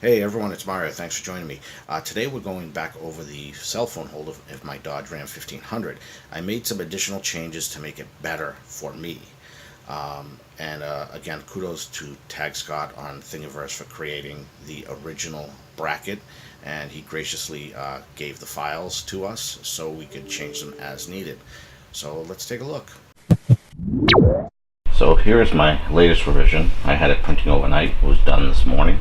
Hey everyone, it's Mario. Thanks for joining me. Today we're going back over the cell phone holder of my Dodge Ram 1500. I made some additional changes to make it better for me. Again, kudos to Tag Scott on Thingiverse for creating the original bracket, and he graciously gave the files to us so we could change them as needed. So let's take a look. So here's my latest revision. I had it printing overnight. It was done this morning.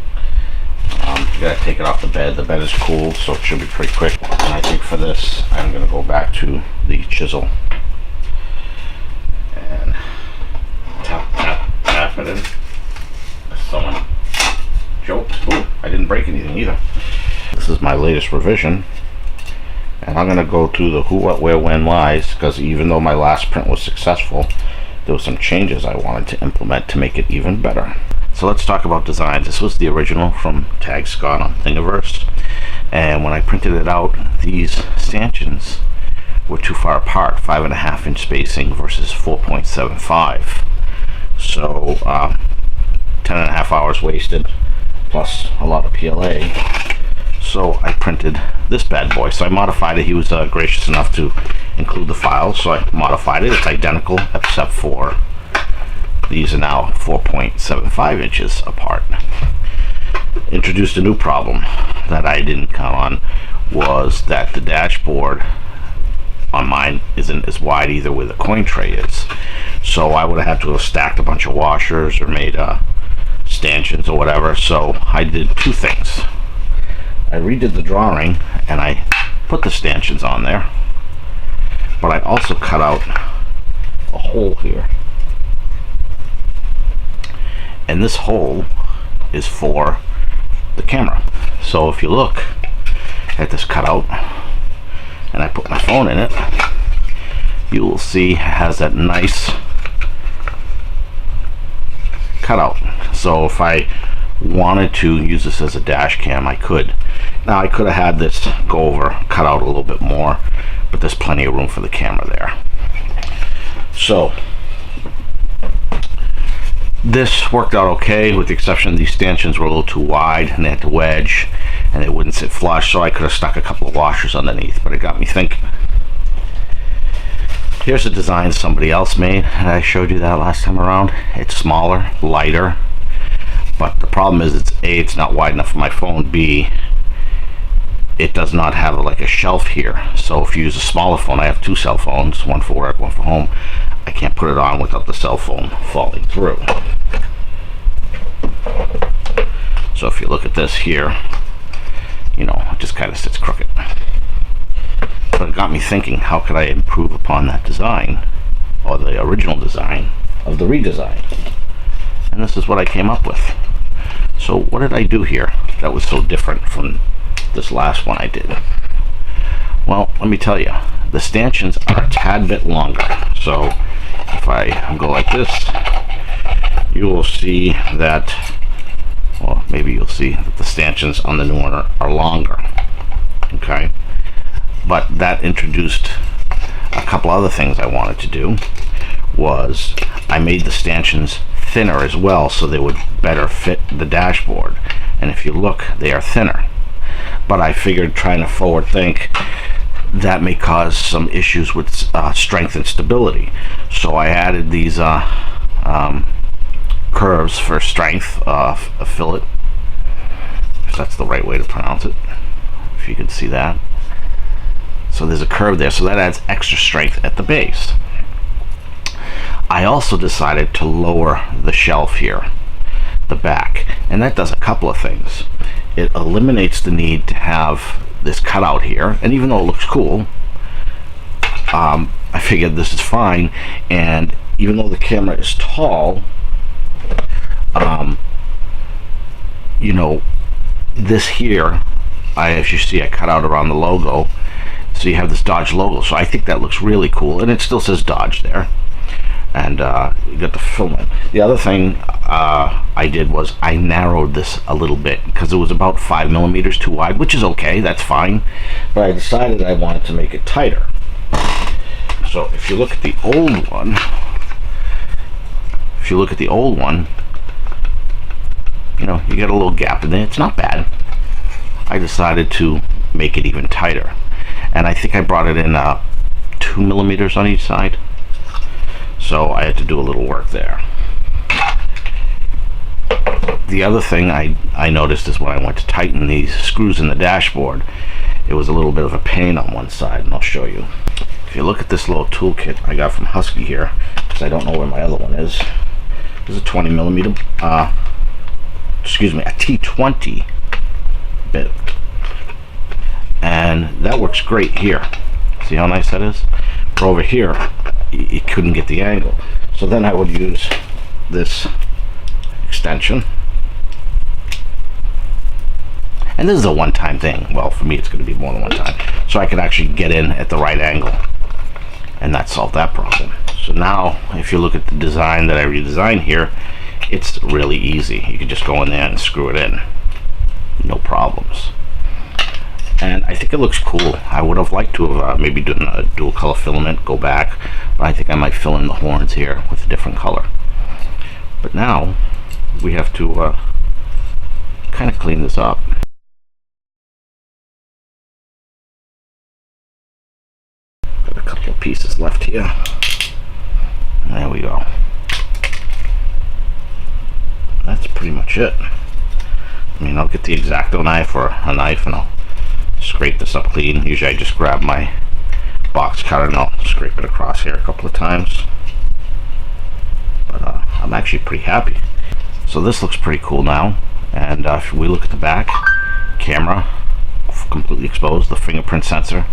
You gotta take it off the bed. The bed is cool, so it should be pretty quick. And I think for this, I'm gonna go back to the chisel and tap it in. Someone joked. Ooh, I didn't break anything either. This is my latest revision, and I'm gonna go through the who, what, where, when, whys, because even though my last print was successful, there were some changes I wanted to implement to make it even better. So let's talk about designs. This was the original from Tag Scott on Thingiverse, and when I printed it out, these stanchions were too far apart, 5.5 inch spacing versus 4.75. So 10.5 hours wasted, plus a lot of PLA. So I printed this bad boy. So I modified it. He was gracious enough to include the files, so I modified it. It's identical except for these are now 4.75 inches apart. Introduced a new problem that I didn't count on, was that the dashboard on mine isn't as wide either where the coin tray is. So I would have had to have stacked a bunch of washers or made stanchions or whatever. So I did two things. I redid the drawing and I put the stanchions on there, but I also cut out a hole here. And this hole is for the camera. So if you look at this cutout and I put my phone in it, you will see it has that nice cutout. So if I wanted to use this as a dash cam, I could. Now I could have had this go over, cut out a little bit more, but there's plenty of room for the camera there. So this worked out okay, with the exception these stanchions were a little too wide and they had to wedge and they wouldn't sit flush, so I could have stuck a couple of washers underneath, but it got me thinking. Here's a design somebody else made, and I showed you that last time around. It's smaller, lighter, but the problem is it's A, it's not wide enough for my phone, B, it does not have like a shelf here. So if you use a smaller phone, I have two cell phones, one for work, one for home, I can't put it on without the cell phone falling through. So if you look at this here, you know, it just kind of sits crooked. But it got me thinking, how could I improve upon that design, or the original design of the redesign? And this is what I came up with. So what did I do here that was so different from this last one I did? Well, let me tell you, the stanchions are a tad bit longer. So if I go like this, you will see that, well, maybe you'll see that the stanchions on the new one are longer. Okay, but that introduced a couple other things I wanted to do. Was I made the stanchions thinner as well, so they would better fit the dashboard. And if you look, they are thinner. But I figured, trying to forward think, that may cause some issues with strength and stability. So I added these curves for strength, a fillet, if that's the right way to pronounce it, if you can see that. So there's a curve there, so that adds extra strength at the base. I also decided to lower the shelf here, the back, and that does a couple of things. It eliminates the need to have this cutout here, and even though it looks cool, I figured this is fine. And even though the camera is tall, you know, this here, as you see, I cut out around the logo, so you have this Dodge logo. So I think that looks really cool, and it still says Dodge there. And you got the filament. The other thing I did was I narrowed this a little bit because it was about 5 millimeters too wide, which is okay, that's fine. But I decided I wanted to make it tighter. So if you look at the old one, you know, you get a little gap in there. It's not bad. I decided to make it even tighter, and I think I brought it in 2 millimeters on each side, so I had to do a little work there. The other thing I noticed is when I went to tighten these screws in the dashboard, it was a little bit of a pain on one side, and I'll show you. If you look at this little toolkit I got from Husky here, because I don't know where my other one is. This is a 20 millimeter, excuse me, a T20 bit, and that works great here. See how nice that is? But over here, you couldn't get the angle, so then I would use this extension. And this is a one-time thing. Well, for me, it's going to be more than one time. So I could actually get in at the right angle, and that solved that problem. So now, if you look at the design that I redesigned here, it's really easy. You can just go in there and screw it in. No problems. And I think it looks cool. I would have liked to have maybe done a dual color filament, go back, but I think I might fill in the horns here with a different color. But now, we have to kind of clean this up. Got a couple of pieces left here. There we go. That's pretty much it. I mean, I'll get the X-Acto knife or a knife and I'll scrape this up clean. Usually I just grab my box cutter and I'll scrape it across here a couple of times. But I'm actually pretty happy. So this looks pretty cool now. And if we look at the back, camera completely exposed. The fingerprint sensor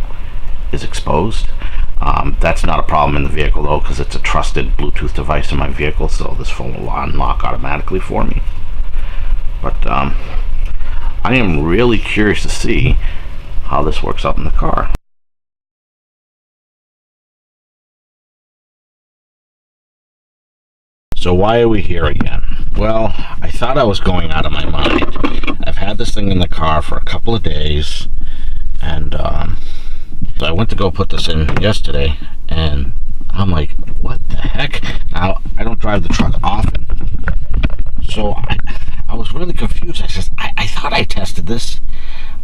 is exposed. That's not a problem in the vehicle though, because it's a trusted Bluetooth device in my vehicle, so this phone will unlock automatically for me. But I am really curious to see how this works out in the car. So why are we here again? Well, I thought I was going out of my mind. I've had this thing in the car for a couple of days, and so I went to go put this in yesterday, and I'm like, what the heck? Now, I don't drive the truck often, so I was really confused. I thought I tested this.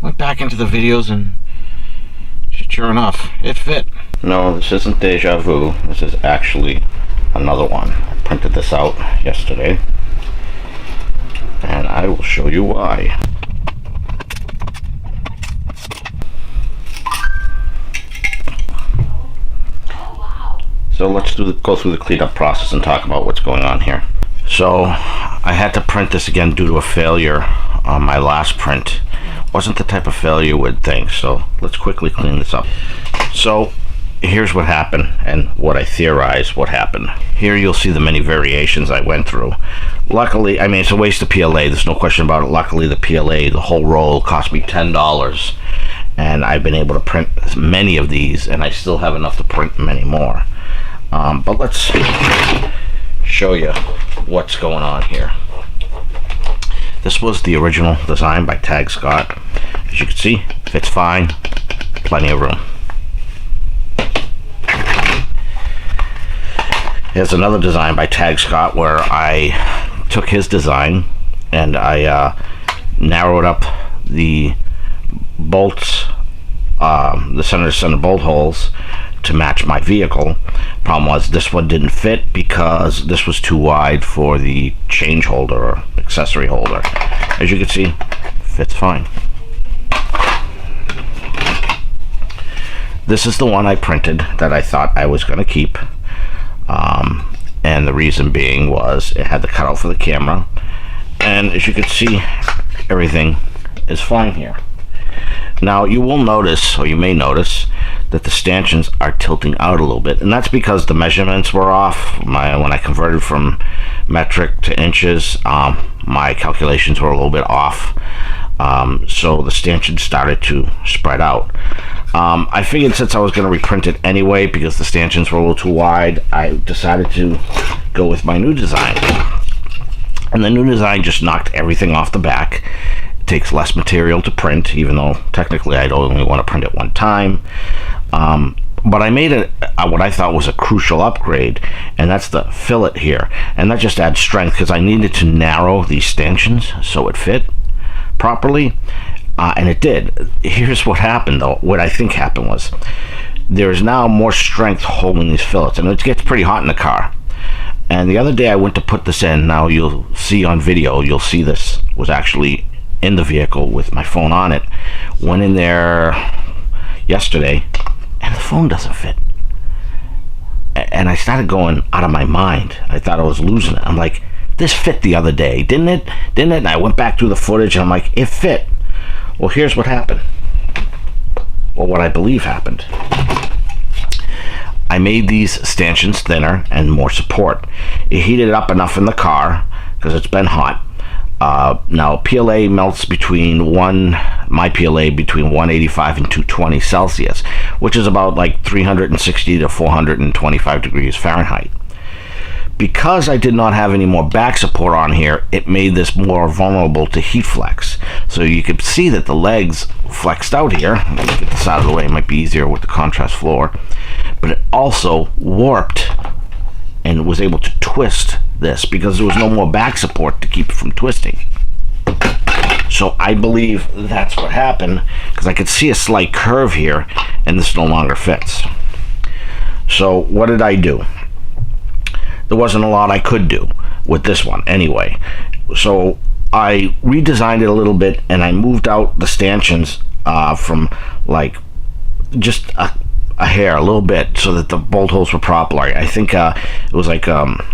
Went back into the videos, and sure enough, it fit. No, this isn't deja vu. This is actually another one. I printed this out yesterday, and I will show you why. So let's go through the cleanup process and talk about what's going on here. So I had to print this again due to a failure on my last print. Wasn't the type of failure you would think, so let's quickly clean this up. So here's what happened and what I theorized what happened. Here you'll see the many variations I went through. Luckily, I mean, it's a waste of PLA, there's no question about it. Luckily the PLA, the whole roll, cost me $10, and I've been able to print many of these, and I still have enough to print many more. But let's show you what's going on here. This was the original design by Tag Scott. As you can see, fits fine, plenty of room. Here's another design by Tag Scott where I took his design and I narrowed up the bolts, the center bolt holes to match my vehicle. Problem was this one didn't fit because this was too wide for the change holder or accessory holder. As you can see, fits fine. This is the one I printed that I thought I was going to keep, and the reason being was it had the cutout for the camera, and as you can see, everything is fine here. Now you will notice, or you may notice, that the stanchions are tilting out a little bit, and that's because the measurements were off. When I converted from metric to inches, my calculations were a little bit off, so the stanchions started to spread out. I figured since I was going to reprint it anyway because the stanchions were a little too wide, I decided to go with my new design, and the new design just knocked everything off the back. Takes less material to print, even though technically I'd only want to print it one time. But I made what I thought was a crucial upgrade, and that's the fillet here. And that just adds strength because I needed to narrow these stanchions so it fit properly, and it did. Here's what happened, though. What I think happened was there's now more strength holding these fillets, and it gets pretty hot in the car. And the other day I went to put this in. Now you'll see on video, you'll see this was actually in the vehicle with my phone on it. Went in there yesterday, and the phone doesn't fit. And I started going out of my mind. I thought I was losing it. I'm like, this fit the other day, didn't it? Didn't it? And I went back through the footage, and I'm like, it fit. Well, here's what happened. Well, what I believe happened. I made these stanchions thinner and more support. It heated up enough in the car because it's been hot. Now PLA melts my PLA between 185 and 220 Celsius, which is about like 360 to 425 degrees Fahrenheit. Because I did not have any more back support on here, it made this more vulnerable to heat flex. So you could see that the legs flexed out here. Let me get this out of the way, it might be easier with the contrast floor. But it also warped and was able to twist this because there was no more back support to keep it from twisting. So I believe that's what happened, because I could see a slight curve here and this no longer fits. So what did I do? There wasn't a lot I could do with this one anyway. So I redesigned it a little bit, and I moved out the stanchions from like just a hair, a little bit, so that the bolt holes were proper. I think it was like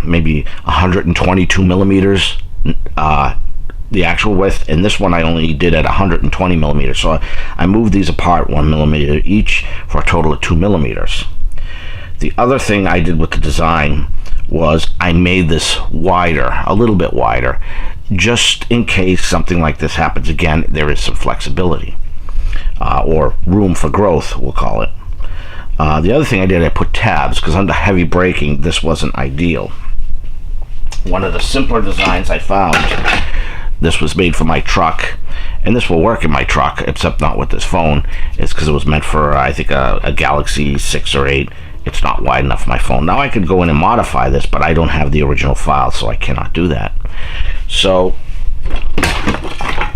maybe 122 millimeters the actual width, and this one I only did at 120 millimeters. So I moved these apart 1 millimeter each for a total of 2 millimeters. The other thing I did with the design was I made this wider, a little bit wider, just in case something like this happens again. There is some flexibility, or room for growth, we'll call it. The other thing I did, I put tabs, because under heavy braking this wasn't ideal. One of the simpler designs I found, this was made for my truck, and this will work in my truck, except not with this phone. It's because it was meant for, I think, a Galaxy 6 or 8. It's not wide enough for my phone. Now I could go in and modify this, but I don't have the original file, so I cannot do that. So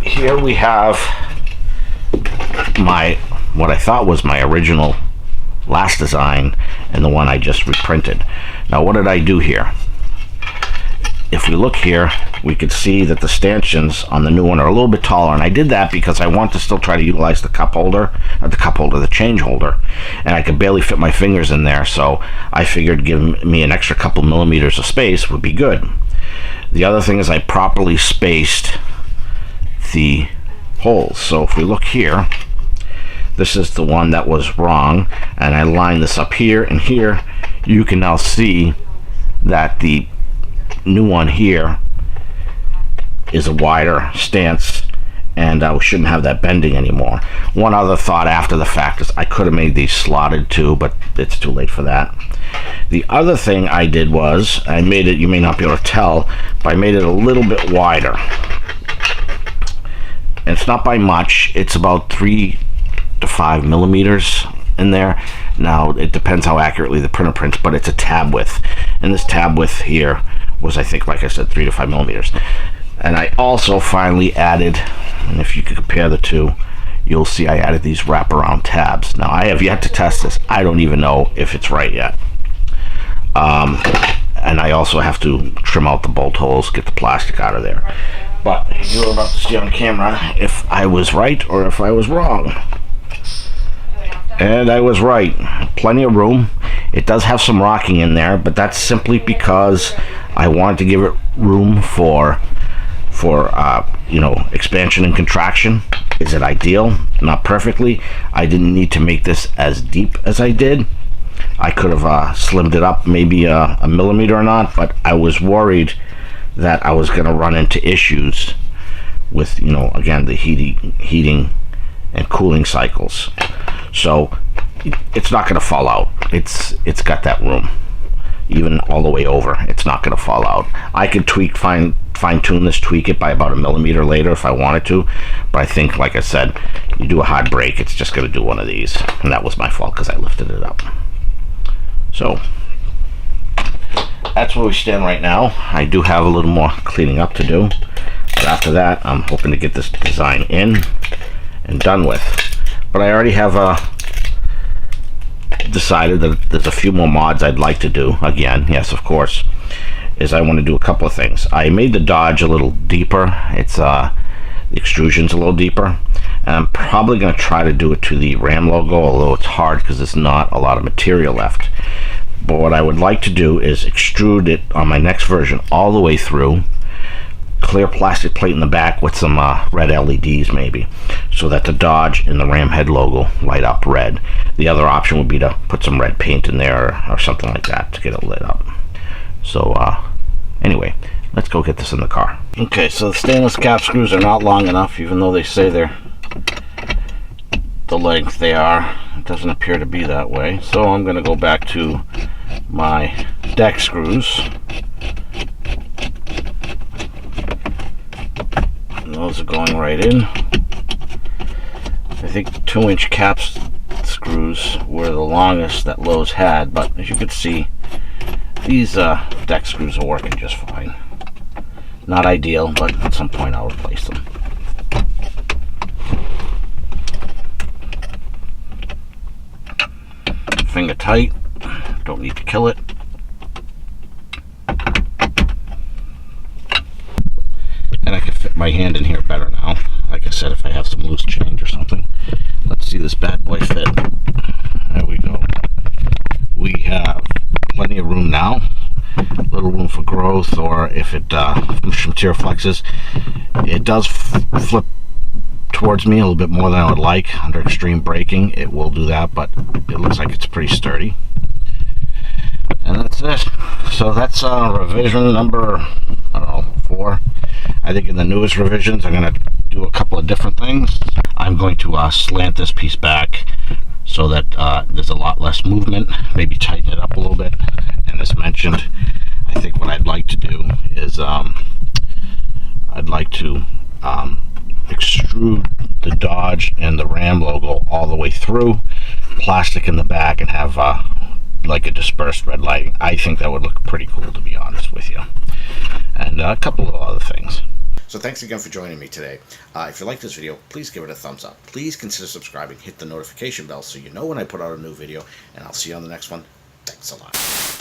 here we have what I thought was my original last design and the one I just reprinted. Now what did I do here? If we look here, we could see that the stanchions on the new one are a little bit taller, and I did that because I want to still try to utilize the the change holder, and I could barely fit my fingers in there, so I figured giving me an extra couple millimeters of space would be good. The other thing is I properly spaced the holes. So if we look here, this is the one that was wrong, and I lined this up here, and here you can now see that the new one here is a wider stance, and I shouldn't have that bending anymore. One other thought after the fact is I could have made these slotted too, but it's too late for that. The other thing I did was I made it, you may not be able to tell, but I made it a little bit wider. And it's not by much, it's about 3 to 5 millimeters in there. Now it depends how accurately the printer prints, but it's a tab width, and this tab width here was, I think, like I said, 3 to 5 millimeters. And I also finally added, and if you could compare the two, you'll see I added these wraparound tabs. Now I have yet to test this. I don't even know if it's right yet. And I also have to trim out the bolt holes, get the plastic out of there. But you're about to see on camera if I was right or if I was wrong. And I was right. Plenty of room. It does have some rocking in there, but that's simply because I wanted to give it room for expansion and contraction. Is it ideal? Not perfectly. I didn't need to make this as deep as I did. I could have slimmed it up maybe a millimeter or not, but I was worried that I was going to run into issues with, again, the heating and cooling cycles. So it's not going to fall out. It's got that room. even all the way over. It's not going to fall out. I could fine-tune this, tweak it by about 1 millimeter later if I wanted to, but I think, like I said, you do a hard break, it's just going to do one of these, and that was my fault because I lifted it up. So that's where we stand right now. I do have a little more cleaning up to do, but after that I'm hoping to get this design in and done with. But I already have decided that there's a few more mods I'd like to do. Again, yes, of course, is I want to do a couple of things. I made the dodge a little deeper. It's the extrusion's a little deeper, and I'm probably going to try to do it to the Ram logo, although it's hard because there's not a lot of material left. But what I would like to do is extrude it on my next version all the way through, clear plastic plate in the back with some red LEDs maybe, so that the Dodge and the Ram head logo light up red. The other option would be to put some red paint in there or something like that to get it lit up. So anyway, let's go get this in the car. Okay, so the stainless cap screws are not long enough, even though they say they're the length they are. It doesn't appear to be that way, so I'm going to go back to my deck screws. And those are going right in. I think 2-inch cap screws were the longest that Lowe's had, but as you can see, these deck screws are working just fine. Not ideal, but at some point I'll replace them. Finger tight, don't need to kill it. And I can fit my hand in here better now. Like I said, if I have some loose change or something. Let's see this bad boy fit. There we go. We have plenty of room now. Little room for growth, or if it material flexes, it does flip towards me a little bit more than I would like. Under extreme braking, it will do that, but it looks like it's pretty sturdy. And that's it. So that's revision number, I don't know, 4. I think in the newest revisions I'm going to do a couple of different things. I'm going to slant this piece back so that there's a lot less movement, maybe tighten it up a little bit. And as mentioned, I think what I'd like to do is I'd like to extrude the Dodge and the Ram logo all the way through, plastic in the back, and have like a dispersed red lighting. I think that would look pretty cool, to be honest with you. And a couple of other things. So thanks again for joining me today. If you like this video, please give it a thumbs up. Please consider subscribing, hit the notification bell so you know when I put out a new video, and I'll see you on the next one. Thanks a lot.